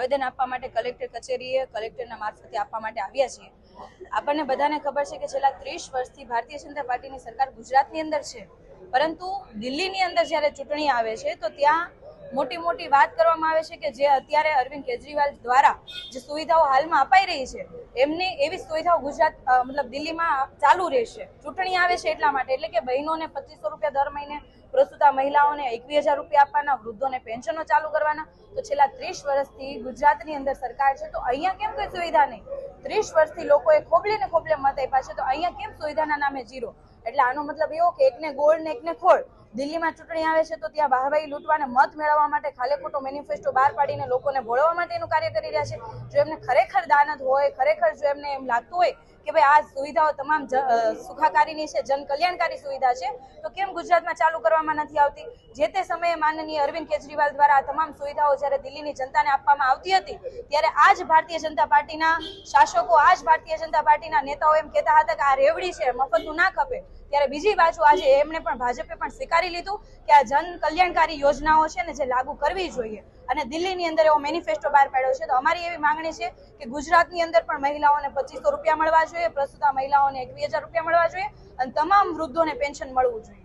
આવેદન આપવા માટે કલેક્ટર કચેરીએ કલેક્ટરના મારફતે આપવા માટે આવ્યા છીએ। આપણને બધાને ખબર છે કે છેલ્લા 30 વર્ષથી ભારતીય જનતા પાર્ટીની સરકાર ગુજરાતની અંદર છે, પરંતુ દિલ્હીની અંદર જ્યારે ચૂંટણી આવે છે તો ત્યાં મોટી મોટી વાત કરવામાં આવે છે કે જે અત્યારે અરવિંદ કેજરીવાલ દ્વારા જે સુવિધાઓ હાલમાં અપાઈ રહી છે એમની એવી સુવિધાઓ ગુજરાત મતલબ દિલ્હીમાં ચાલુ રહેશે। ચૂંટણી આવે છે એટલા માટે, એટલે કે બહેનોને 2500 રૂપિયા દર મહિને, પ્રસ્તુતા મહિલાઓને 21,000 રૂપિયા આપવાના, વૃદ્ધોને પેન્શનો ચાલુ કરવાના। તો છેલ્લા 30 વર્ષથી ગુજરાતની અંદર સરકાર છે, તો અહીંયા કેમ કોઈ સુવિધા નહીં? 30 વર્ષથી લોકોએ ખોબલે મત આપ્યા છે, તો અહીંયા કેમ સુવિધાના નામે ઝીરો? એટલે આનો મતલબ એવો કે એકને ગોળ ને એકને ખોળ। દિલ્હીમાં ચૂંટણી આવે છે તો ત્યાં વાહવાહી લૂંટવાને મત મેળવવા માટે ખાલી ખોટો મેનિફેસ્ટો બહાર પાડીને લોકોને ભોળવવા માટેનું કાર્ય કરી રહ્યા છે। જો એમને ખરેખર દાનત હોય, ખરેખર જો એમને એમ લાગતું હોય કે ભાઈ આ સુવિધાઓ તમામ સુખાકારીની છે, જન કલ્યાણકારી સુવિધા છે, તો કેમ ગુજરાતમાં ચાલુ કરવામાં નથી આવતી? જે તે સમયે માનનીય અરવિંદ કેજરીવાલ દ્વારા આ તમામ સુવિધાઓ જ્યારે દિલ્હીની જનતાને આપવામાં આવતી હતી ત્યારે આ જ ભારતીય જનતા પાર્ટીના શાસકો, આ જ ભારતીય જનતા પાર્ટીના નેતાઓ એમ કહેતા હતા કે આ રેવડી છે, મફતનું ના ખપે। ત્યારે બીજી બાજુ આજે એમણે પણ ભાજપે પણ સ્વીકારી લીધું કે આ જન કલ્યાણકારી યોજનાઓ છે ને જે લાગુ કરવી જોઈએ, અને દિલ્હીની અંદર એવો મેનિફેસ્ટો બહાર પાડ્યો છે। તો અમારી એવી માંગણી છે કે ગુજરાતની અંદર પણ મહિલાઓને 2500 રૂપિયા મળવા જોઈએ, પ્રસ્તુતા મહિલાઓને 21,000 રૂપિયા મળવા જોઈએ, અને તમામ વૃદ્ધોને પેન્શન મળવું જોઈએ।